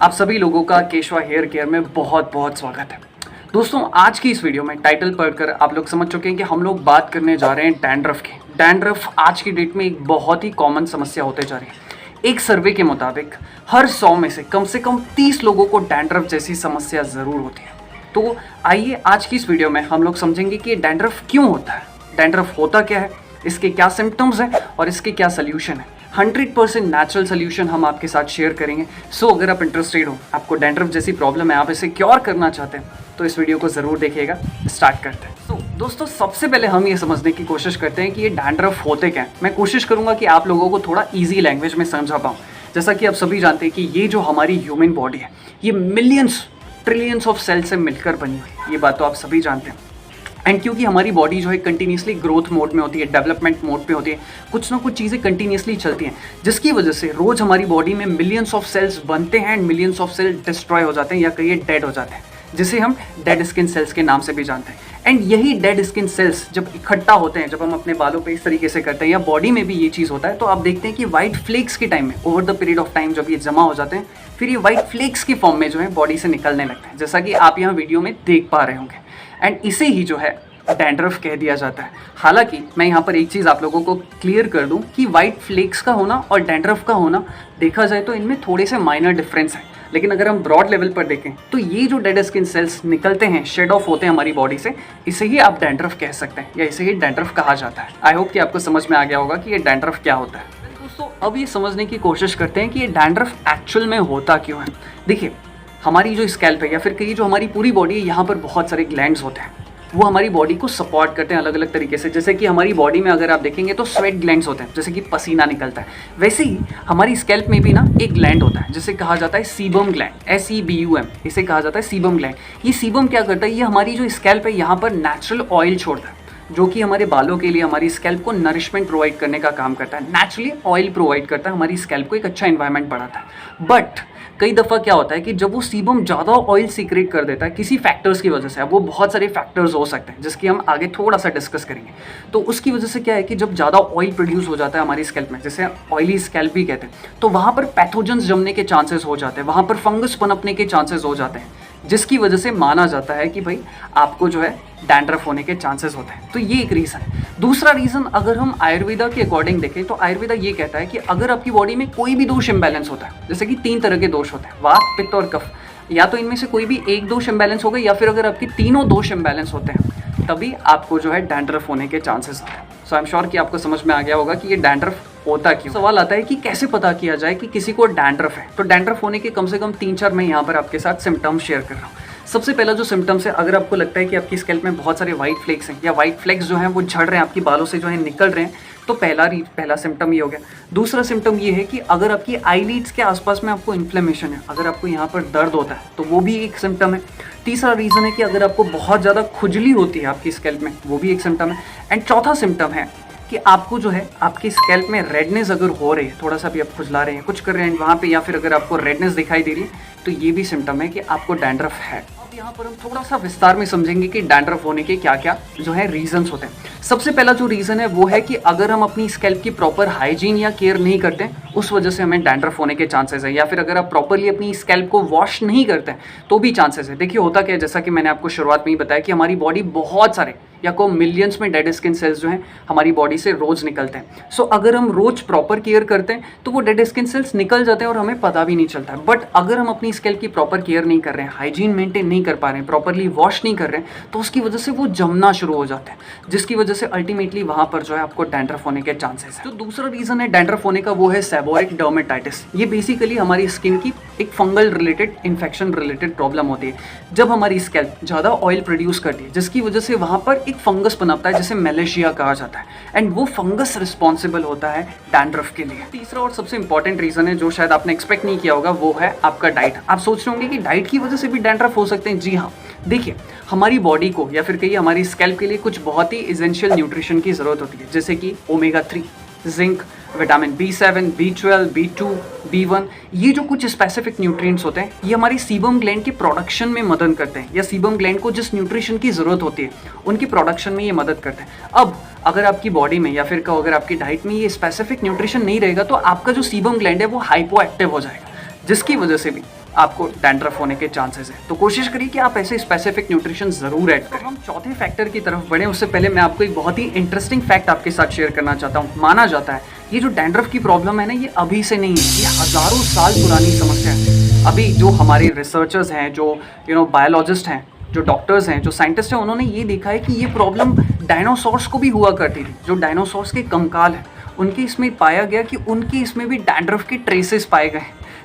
आप सभी लोगों का केशवा हेयर केयर में बहुत बहुत स्वागत है। दोस्तों, आज की इस वीडियो में टाइटल पढ़कर आप लोग समझ चुके हैं कि हम लोग बात करने जा रहे हैं डैंड्रफ की। डैंड्रफ आज की डेट में एक बहुत ही कॉमन समस्या होते जा रही है। एक सर्वे के मुताबिक हर 100 में से कम 30 लोगों को डैंड्रफ जैसी समस्या ज़रूर होती है। तो आइए आज की इस वीडियो में हम लोग समझेंगे कि डैंड्रफ क्यों होता है, डैंड्रफ होता क्या है, इसके क्या सिम्टम्स हैं और इसके क्या सोल्यूशन है। 100% नेचुरल सोल्यूशन हम आपके साथ शेयर करेंगे। सो अगर आप इंटरेस्टेड हो, आपको डैंड्रफ जैसी प्रॉब्लम है, आप इसे क्योर करना चाहते हैं, तो इस वीडियो को ज़रूर देखिएगा। स्टार्ट करते हैं। तो दोस्तों, सबसे पहले हम ये समझने की कोशिश करते हैं कि ये डैंड्रफ होते क्या हैं। मैं कोशिश करूँगा कि आप लोगों को थोड़ा ईजी लैंग्वेज में समझा पाऊँ। जैसा कि आप सभी जानते हैं कि ये जो हमारी ह्यूमन बॉडी है, ये मिलियंस ट्रिलियंस ऑफ सेल से मिलकर बनी हुई है। ये बात तो आप सभी जानते हैं। एंड क्योंकि हमारी बॉडी जो है कंटिन्यूसली ग्रोथ मोड में होती है, डेवलपमेंट मोड पे होती है, कुछ ना कुछ चीज़ें कंटिन्यूसली चलती हैं, जिसकी वजह से रोज़ हमारी बॉडी में मिलियंस ऑफ सेल्स बनते हैं and millions of sale destroy हो जाते हैं या कहिए डेड हो जाते हैं, जिसे हम डेड स्किन सेल्स के नाम से भी जानते हैं। एंड यही डेड स्किन सेल्स जब इकट्ठा होते हैं, जब हम अपने बालों पे इस तरीके से करते हैं या बॉडी में भी ये चीज़ होता है, तो आप देखते हैं कि वाइट फ्लेक्स के टाइम में, over the period of time जब ये जमा हो जाते हैं, फिर ये वाइट फ्लेक्स की फॉर्म में जो है बॉडी से निकलने लगते हैं, जैसा कि आप यहाँ वीडियो में देख पा रहे होंगे। एंड इसे ही जो है डैंड्रफ कह दिया जाता है। हालांकि मैं यहाँ पर एक चीज़ आप लोगों को क्लियर कर दूँ कि वाइट फ्लेक्स का होना और डैंड्रफ का होना देखा जाए तो इनमें थोड़े से माइनर डिफरेंस है, लेकिन अगर हम ब्रॉड लेवल पर देखें तो ये जो डेड स्किन सेल्स निकलते हैं, शेड ऑफ होते हैं हमारी बॉडी से, इसे ही आप डैंड्रफ कह सकते हैं या इसे ही डैंड्रफ कहा जाता है। आई होप कि आपको समझ में आ गया होगा कि ये डैंड्रफ क्या होता है। दोस्तों, अब ये समझने की कोशिश करते हैं कि ये डैंड्रफ एक्चुअल में होता क्यों है। देखिए, हमारी जो स्कैल्प है या फिर कहिए जो हमारी पूरी बॉडी है, यहाँ पर बहुत सारे ग्लैंड्स होते हैं, वो हमारी बॉडी को सपोर्ट करते हैं अलग अलग तरीके से। जैसे कि हमारी बॉडी में अगर आप देखेंगे तो स्वेट ग्लैंड्स होते हैं, जैसे कि पसीना निकलता है, वैसे ही हमारी स्कैल्प में भी ना एक ग्लैंड होता है जिसे कहा जाता है सीबम ग्लैंड, SEBUM, इसे कहा जाता है सीबम ग्लैंड। ये सीबम क्या करता है, ये हमारी जो स्कैल्प है यहाँ पर नेचुरल ऑयल छोड़ता है, जो कि हमारे बालों के लिए हमारी स्कैल्प को नरिशमेंट प्रोवाइड करने का काम करता है। नेचुरली ऑयल प्रोवाइड करता है, हमारी स्कैल्प को एक अच्छा एनवायरनमेंट बढ़ाता है। बट कई दफ़ा क्या होता है कि जब वो सीबम ज़्यादा ऑयल सीक्रेट कर देता है किसी फैक्टर्स की वजह से, अब वो बहुत सारे फैक्टर्स हो सकते हैं जिसकी हम आगे थोड़ा सा डिस्कस करेंगे, तो उसकी वजह से क्या है कि जब ज़्यादा ऑयल प्रोड्यूस हो जाता है हमारी स्कैल्प में, जैसे ऑयली स्कैल्प भी कहते हैं, तो वहाँ पर पैथोजेंस जमने के चांसेस हो जाते हैं, वहाँ पर फंगस पनपने के चांसेस हो जाते हैं, जिसकी वजह से माना जाता है कि भाई आपको जो है डैंड्रफ होने के चांसेस होते हैं। तो ये एक रीज़न है। दूसरा रीज़न अगर हम आयुर्वेदा के अकॉर्डिंग देखें तो आयुर्वेदा ये कहता है कि अगर आपकी बॉडी में कोई भी दोष इम्बैलेंस होता है, जैसे कि 3 तरह के दोष होते हैं, वात, पित्त और कफ, या तो इनमें से कोई भी एक दोष इम्बैलेंस हो गए या फिर अगर आपके तीनों दोष इम्बैलेंस होते हैं, तभी आपको जो है डैंड्रफ होने के चांसेस होते हैं। सो आई एम श्योर कि आपको समझ में आ गया होगा कि ये डैंड्रफ होता क्यों। सवाल आता है कि कैसे पता किया जाए कि किसी को डैंड्रफ है। तो डैंड्रफ होने के कम से कम 3-4 मैं यहाँ पर आपके साथ सिम्टम्स शेयर कर रहा हूँ। सबसे पहला जो सिम्टम्स है, अगर आपको लगता है कि आपकी स्कैल्प में बहुत सारे वाइट फ्लेक्स हैं या वाइट फ्लेक्स जो हैं वो झड़ रहे हैं, आपकी बालों से जो है निकल रहे हैं, तो पहला सिम्टम ये हो गया। दूसरा सिम्टम ये है कि अगर आपकी आईलिड्स के आसपास में आपको इन्फ्लेमेशन है, अगर आपको यहाँ पर दर्द होता है, तो वो भी एक सिम्टम है। तीसरा रीज़न है कि अगर आपको बहुत ज़्यादा खुजली होती है आपकी स्कैल्प में, वो भी एक सिम्टम है। एंड चौथा सिम्टम है कि आपको जो है आपकी स्कैल्प में रेडनेस अगर हो रही है, थोड़ा सा भी आप खुजला रहे हैं, कुछ कर रहे हैं वहाँ पे, या फिर अगर आपको रेडनेस दिखाई दे रही है, तो ये भी सिम्टम है कि आपको डैंड्रफ है। अब यहाँ पर हम थोड़ा सा विस्तार में समझेंगे कि डैंड्रफ होने के क्या क्या जो है रीजंस होते हैं। सबसे पहला जो रीज़न है वो है कि अगर हम अपनी स्कैल्प की प्रॉपर हाइजीन या केयर नहीं करते, उस वजह से हमें डैंड्रफ होने के चांसेस है। या फिर अगर आप प्रॉपरली अपनी स्कैल्प को वॉश नहीं करते तो भी चांसेस है। देखिए होता क्या है, जैसा कि मैंने आपको शुरुआत में ही बताया कि हमारी बॉडी बहुत सारे या को मिलियंस में डेड स्किन सेल्स जो हैं हमारी बॉडी से रोज़ निकलते हैं। सो अगर हम रोज़ प्रॉपर केयर करते हैं तो वो डेड स्किन सेल्स निकल जाते हैं और हमें पता भी नहीं चलता है। बट अगर हम अपनी स्कैल्प की प्रॉपर केयर नहीं कर रहे हैं, हाइजीन मेंटेन नहीं कर पा रहे हैं, प्रॉपरली वॉश नहीं कर रहे हैं, तो उसकी वजह से वो जमना शुरू हो जाता है, जिसकी वजह से अल्टीमेटली वहाँ पर जो है आपको डैंड्रफ होने के चांसेस है। जो दूसरा रीज़न है डैंड्रफ होने का वो है सेबोरिक डर्मेटाइटिस। ये बेसिकली हमारी स्किन की एक fungal related, infection related problem होती है। जब हमारी स्कैल्प ज़्यादा ऑयल प्रोड्यूस करती है, जिसकी वजह से वहाँ पर एक फंगस पनपता है जिसे मेलेशिया कहा जाता है, एंड वो फंगस रिस्पॉन्सिबल होता है डैंड्रफ के लिए। तीसरा और सबसे इंपॉर्टेंट रीज़न है जो शायद आपने एक्सपेक्ट नहीं किया होगा, वो है आपका डाइट। आप सोच रहे होंगे कि डाइट की वजह से भी डैंड्रफ हो सकते हैं। जी हाँ, देखिए हमारी बॉडी को या फिर कहिए हमारी स्कैल्प के लिए कुछ बहुत ही एसेंशियल न्यूट्रिशन की ज़रूरत होती है, जैसे कि omega 3, zinc, vitamin B7, B12, B2, B1, ये जो कुछ स्पेसिफिक न्यूट्रिएंट्स होते हैं ये हमारी सीबम ग्लैंड की प्रोडक्शन में मदद करते हैं, या सीबम ग्लैंड को जिस न्यूट्रिशन की ज़रूरत होती है उनकी प्रोडक्शन में ये मदद करते हैं। अब अगर आपकी बॉडी में या फिर अगर आपकी डाइट में ये स्पेसिफिक न्यूट्रिशन नहीं रहेगा तो आपका जो सीबम ग्लैंड है वो हाइपो एक्टिव हो जाएगा, जिसकी वजह से भी आपको डैंड्रफ होने के चांसेस है। तो कोशिश करिए कि आप ऐसे स्पेसिफिक न्यूट्रिशन ज़रूर ऐड करें। हम चौथे फैक्टर की तरफ बढ़े उससे पहले मैं आपको एक बहुत ही इंटरेस्टिंग फैक्ट आपके साथ शेयर करना चाहता हूँ। माना जाता है ये जो डैंड्रफ की प्रॉब्लम है ना, ये अभी से नहीं है, ये हज़ारों साल पुरानी समस्या है। अभी जो हमारे रिसर्चर्स हैं, जो बायोलॉजिस्ट हैं, जो डॉक्टर्स हैं, जो साइंटिस्ट हैं, उन्होंने ये देखा है कि ये प्रॉब्लम डायनासोर्स को भी हुआ करती थी। जो डायनासोर्स के कंकाल हैं उनके इसमें पाया गया कि उनके इसमें भी डैंड्रफ के ट्रेसेस पाए गए।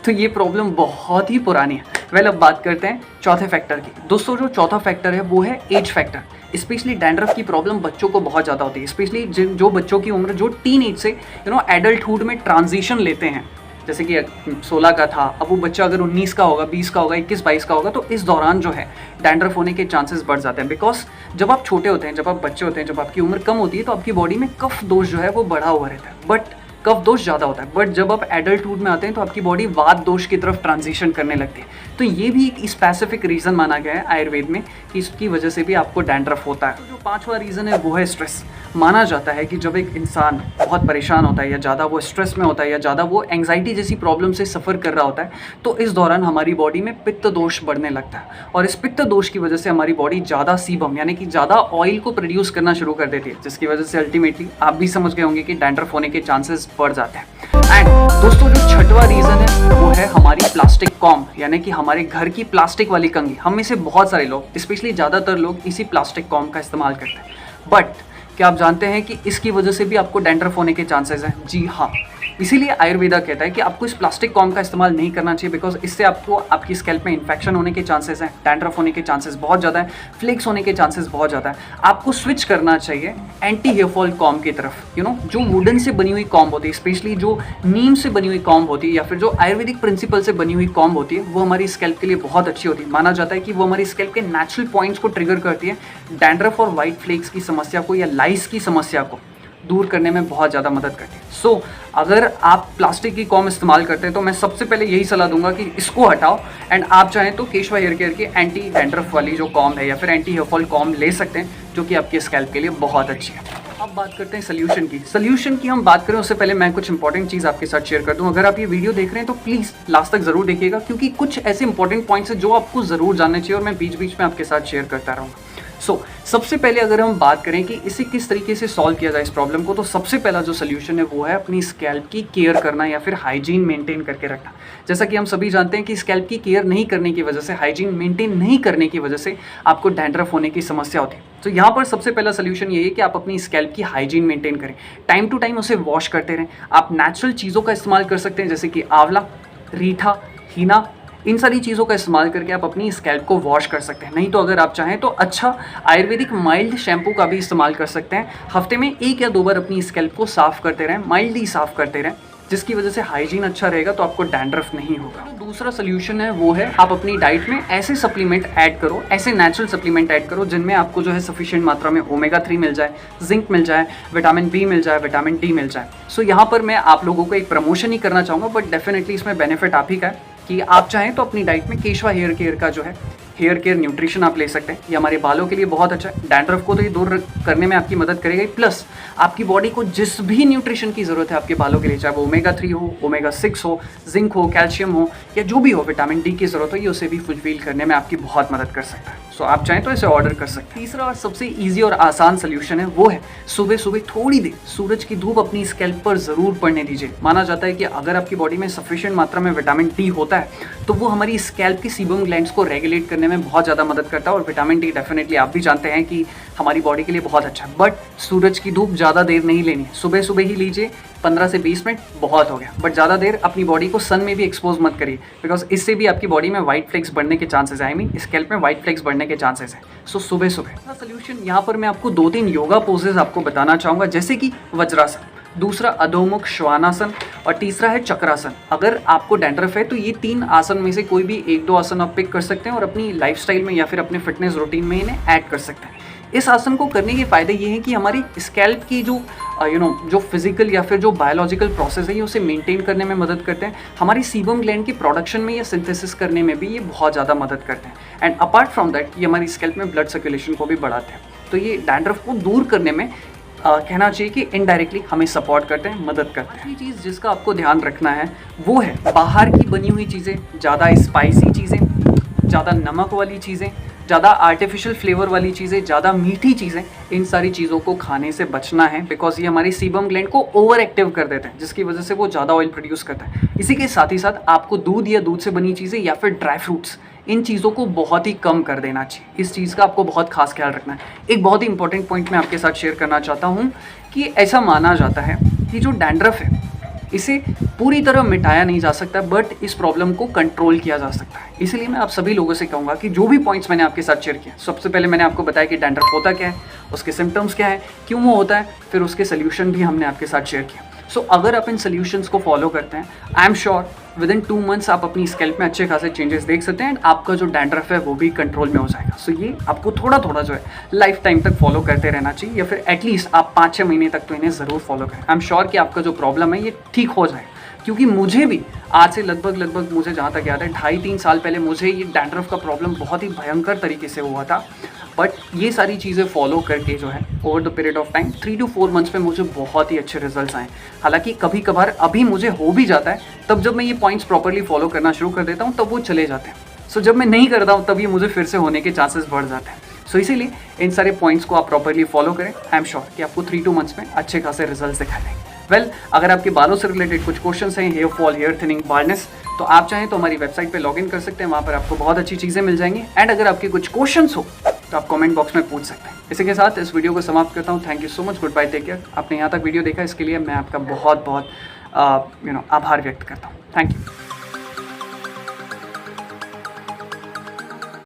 तो ये प्रॉब्लम बहुत ही पुरानी है। अब बात करते हैं चौथे फैक्टर की। दोस्तों जो चौथा फैक्टर है वो है एज फैक्टर। स्पेशली डैंड्रफ की प्रॉब्लम बच्चों को बहुत ज़्यादा होती है, स्पेशली जो बच्चों की उम्र जो टीन एज से एडल्टहुड में ट्रांजिशन लेते हैं। जैसे कि 16 का था, अब वो बच्चा अगर 19 का होगा, 20 का होगा, 21-22 का होगा, तो इस दौरान जो है डैंड्रफ होने के चांसेस बढ़ जाते हैं। बिकॉज जब आप छोटे होते हैं, जब आप बच्चे होते हैं, जब आपकी उम्र कम होती है, तो आपकी बॉडी में कफ दोष जो है वो बढ़ा हुआ रहता है, बट कफ दोष ज़्यादा होता है। बट जब आप एडल्टहुड में आते हैं तो आपकी बॉडी वात दोष की तरफ ट्रांजिशन करने लगती है। तो ये भी एक स्पेसिफिक रीज़न माना गया है आयुर्वेद में कि इसकी वजह से भी आपको डैंड्रफ होता है। तो जो पांचवा रीज़न है वो है स्ट्रेस। माना जाता है कि जब एक इंसान बहुत परेशान होता है या ज़्यादा वो स्ट्रेस में होता है या ज़्यादा वो एंग्जाइटी जैसी प्रॉब्लम से सफ़र कर रहा होता है, तो इस दौरान हमारी बॉडी में पित्त दोष बढ़ने लगता है। और इस पित्त दोष की वजह से हमारी बॉडी ज़्यादा सीबम यानी कि ज़्यादा ऑयल को प्रोड्यूस करना शुरू कर देती है, जिसकी वजह से अल्टीमेटली आप भी समझ गए होंगे कि डैंड्रफ होने के चांसेस बढ़ जाते हैं। एंड दोस्तों जो छठवां रीज़न है वो है हमारी प्लास्टिक कॉम्ब, यानी कि हमारे घर की प्लास्टिक वाली कंघी। हम में से बहुत सारे लोग, स्पेशली ज़्यादातर लोग इसी प्लास्टिक कॉम्ब का इस्तेमाल करते हैं। बट क्या आप जानते हैं कि इसकी वजह से भी आपको डैंड्रफ होने के चांसेस हैं? जी हाँ, इसीलिए आयुर्वेदा कहता है कि आपको इस प्लास्टिक कॉम्ब का इस्तेमाल नहीं करना चाहिए, बिकॉज इससे आपको आपकी स्कैल्प में इन्फेक्शन होने के चांसेस हैं, डैंड्रफ होने के चांसेस बहुत ज़्यादा है, फ्लेक्स होने के चांसेस बहुत ज़्यादा है। आपको स्विच करना चाहिए एंटी हेयर फॉल कॉम्ब की तरफ। जो वुडन से बनी हुई कॉम्ब होती है, स्पेशली जो नीम से बनी हुई कॉम्ब होती है या फिर जो आयुर्वेदिक प्रिंसिपल से बनी हुई कॉम्ब होती है, वो हमारी स्कैल्प के लिए बहुत अच्छी होती है। माना जाता है कि वो हमारी स्कैल्प के नेचुरल पॉइंट्स को ट्रिगर करती है, डैंड्रफ और वाइट फ्लेक्स की समस्या को या लाइस की समस्या को दूर करने में बहुत ज़्यादा मदद करती है। सो अगर आप प्लास्टिक की कॉम्ब इस्तेमाल करते हैं तो मैं सबसे पहले यही सलाह दूंगा कि इसको हटाओ। एंड आप चाहें तो केशवा हेयर केयर की एंटी डैंड्रफ वाली जो कॉम्ब है या फिर एंटी हेयर फॉल कॉम्ब ले सकते हैं, जो कि आपके स्कैल्प के लिए बहुत अच्छी है। अब बात करते हैं सोल्यूशन की हम बात करें उससे पहले मैं कुछ इंपॉर्टेंट चीज़ आपके साथ शेयर कर दूं। अगर आप ये वीडियो देख रहे हैं तो प्लीज़ लास्ट तक ज़रूर देखिएगा, क्योंकि कुछ ऐसे इंपॉर्टेंट पॉइंट्स हैं जो आपको ज़रूर जानने चाहिए और मैं बीच बीच में आपके साथ शेयर करता रहूँगा। सबसे पहले अगर हम बात करें कि इसे किस तरीके से सॉल्व किया जाए इस प्रॉब्लम को, तो सबसे पहला जो सोल्यूशन है वो है अपनी स्कैल्प की केयर करना या फिर हाइजीन मेंटेन करके रखना। जैसा कि हम सभी जानते हैं कि स्कैल्प की केयर नहीं करने की वजह से, हाइजीन मेंटेन नहीं करने की वजह से आपको डैंड्रफ होने की समस्या होती है। तो यहाँ पर सबसे पहला सोल्यूशन ये है कि आप अपनी स्कैल्प की हाइजीन मेंटेन करें, टाइम टू टाइम उसे वॉश करते रहें। आप नेचुरल चीज़ों का इस्तेमाल कर सकते हैं, जैसे कि आंवला, रीठा, हीना, इन सारी चीज़ों का इस्तेमाल करके आप अपनी स्कैल्प को वॉश कर सकते हैं। नहीं तो अगर आप चाहें तो अच्छा आयुर्वेदिक माइल्ड शैम्पू का भी इस्तेमाल कर सकते हैं। हफ्ते में 1 या 2 बार अपनी स्कैल्प को साफ़ करते रहें, माइल्डली साफ़ करते रहें, जिसकी वजह से हाइजीन अच्छा रहेगा तो आपको डैंड्रफ नहीं होगा। जो दूसरा सोल्यूशन है वो है आप अपनी डाइट में ऐसे सप्लीमेंट ऐड करो, ऐसे नेचुरल सप्लीमेंट ऐड करो जिनमें आपको जो है सफिशिएंट मात्रा में ओमेगा 3 मिल जाए, जिंक मिल जाए, विटामिन बी मिल जाए, विटामिन डी मिल जाए। सो यहाँ पर मैं आप लोगों को एक प्रमोशन ही करना चाहूँगा, बट डेफिनेटली इसमें बेनिफिट आप ही का है कि आप चाहें तो अपनी डाइट में केशवा हेयर केयर का जो है हेयर केयर न्यूट्रिशन आप ले सकते हैं। ये हमारे बालों के लिए बहुत अच्छा है, डैंड्रफ को तो ये दूर करने में आपकी मदद करेगा, प्लस आपकी बॉडी को जिस भी न्यूट्रिशन की ज़रूरत है आपके बालों के लिए, चाहे वो ओमेगा 3 हो, ओमेगा 6 हो, जिंक हो, कैल्शियम हो, या जो भी हो, विटामिन डी की ज़रूरत हो, ये उसे भी फुलफिल करने में आपकी बहुत मदद कर सकता है। सो आप चाहें तो इसे ऑर्डर कर सकते हैं। तीसरा और सबसे ईजी और आसान सोल्यूशन है वो है सुबह सुबह थोड़ी देर सूरज की धूप अपनी स्कैल्प पर ज़रूर पड़ने दीजिए। माना जाता है कि अगर आपकी बॉडी में सफिशिएंट मात्रा में विटामिन डी होता है तो वो हमारी स्कैल्प की सीबम ग्लैंड्स को रेगुलेट करने में बहुत ज़्यादा मदद करता है। और विटामिन डी डेफिनेटली आप भी जानते हैं कि हमारी बॉडी के लिए बहुत अच्छा है, बट सूरज की धूप ज़्यादा देर नहीं लेनी, सुबह सुबह ही लीजिए, 15 से 20 मिनट बहुत हो गया। बट ज़्यादा देर अपनी बॉडी को सन में भी एक्सपोज मत करिए, बिकॉज इससे भी आपकी बॉडी में वाइट फ्लेक्स बढ़ने के चांसेस है, आई मीन स्कैल्प में वाइट फ्लेक्स बढ़ने के चांसेस है। सो सुबह सुबह सोल्यूशन यहाँ पर मैं आपको 2-3 योगा पोजेज आपको बताना चाहूँगा, जैसे कि वज्रासन, दूसरा अधोमुख श्वानासन और तीसरा है चक्रासन। अगर आपको डैंड्रफ है तो ये 3 आसन में से कोई भी 1-2 आसन आप पिक कर सकते हैं और अपनी लाइफस्टाइल में या फिर अपने फिटनेस रूटीन में इन्हें ऐड कर सकते हैं। इस आसन को करने के फ़ायदे ये हैं कि हमारी स्कैल्प की जो जो फिजिकल या फिर जो बायोलॉजिकल प्रोसेस है ये उसे मेंटेन करने में मदद करते हैं। हमारी सीबम ग्लैंड की प्रोडक्शन में या सिंथेसिस करने में भी ये बहुत ज़्यादा मदद करते हैं। एंड अपार्ट फ्रॉम दैट ये हमारी स्कैल्प में ब्लड सर्कुलेशन को भी बढ़ाते हैं। तो ये डैंड्रफ को दूर करने में कहना चाहिए कि इनडायरेक्टली हमें सपोर्ट करते हैं, मदद करते हैं। ये चीज़ जिसका आपको ध्यान रखना है वो है बाहर की बनी हुई चीज़ें, ज़्यादा स्पाइसी चीज़ें, ज़्यादा नमक वाली चीज़ें, ज़्यादा आर्टिफिशियल फ्लेवर वाली चीज़ें, ज़्यादा मीठी चीज़ें, इन सारी चीज़ों को खाने से बचना है, बिकॉज ये हमारी सीबम ग्लैंड को ओवर एक्टिव कर देते हैं, जिसकी वजह से वो ज़्यादा ऑयल प्रोड्यूस करता है। इसी के साथ ही साथ आपको दूध या दूध से बनी चीज़ें या फिर ड्राई फ्रूट्स, इन चीज़ों को बहुत ही कम कर देना चाहिए। इस चीज़ का आपको बहुत खास ख्याल रखना है। एक बहुत ही इंपॉर्टेंट पॉइंट मैं आपके साथ शेयर करना चाहता हूँ कि ऐसा माना जाता है कि जो डैंड्रफ है इसे पूरी तरह मिटाया नहीं जा सकता, बट इस प्रॉब्लम को कंट्रोल किया जा सकता है। इसलिए मैं आप सभी लोगों से कहूँगा कि जो भी पॉइंट्स मैंने आपके साथ शेयर किए, सबसे पहले मैंने आपको बताया कि डैंड्रफ होता क्या है, उसके सिम्टम्स क्या है, क्यों वो होता है, फिर उसके सोल्यूशन भी हमने आपके साथ शेयर किया। सो अगर आप इन सोल्यूशंस को फॉलो करते हैं, I am sure with in 2 months आप अपनी स्कैल्प में अच्छे खासे चेंजेस देख सकते हैं एंड आपका जो डैंड्रफ है वो भी कंट्रोल में हो जाएगा। सो ये आपको थोड़ा थोड़ा जो है लाइफ टाइम तक फॉलो करते रहना चाहिए, या फिर एटलीस्ट आप 5-6 महीने तक तो इन्हें ज़रूर फॉलो करें। आई एम श्योर कि आपका जो प्रॉब्लम है ये ठीक हो जाए, क्योंकि मुझे भी आज से लगभग मुझे जहाँ तक याद है 2.5-3 साल पहले मुझे ये डैंड्रफ का प्रॉब्लम बहुत ही भयंकर तरीके से हुआ था। बट ये सारी चीज़ें फॉलो करके जो है over the period of time 3 to 4 months में मुझे बहुत ही अच्छे रिजल्ट्स आए। हालांकि कभी कभार अभी मुझे हो भी जाता है, तब जब मैं ये पॉइंट्स प्रॉपर्ली फॉलो करना शुरू कर देता हूँ तब वो चले जाते हैं। सो जब मैं नहीं करता हूँ तब ये मुझे फिर से होने के चांसेस बढ़ जाते हैं। सो इसीलिए इन सारे पॉइंट्स को आप प्रॉपर्ली फॉलो करें। आई एम श्योर कि आपको 3-2 मंथ्स में अच्छे खासे रिजल्ट दिखा देंगे। वेल, अगर आपके बालों से रिलेटेड कुछ क्वेश्चंस हैं, hair fall, hair thinning, baldness, तो आप चाहें तो हमारी वेबसाइट पे लॉगिन कर सकते हैं, वहाँ पर आपको बहुत अच्छी चीज़ें मिल जाएंगी। एंड अगर आपके कुछ क्वेश्चंस हो तो आप कमेंट बॉक्स में पूछ सकते हैं। इसी के साथ इस वीडियो को समाप्त करता हूँ। Thank you so much, goodbye, take care. आपने यहाँ तक वीडियो देखा इसके लिए मैं आपका बहुत बहुत आभार व्यक्त करता हूँ। Thank you.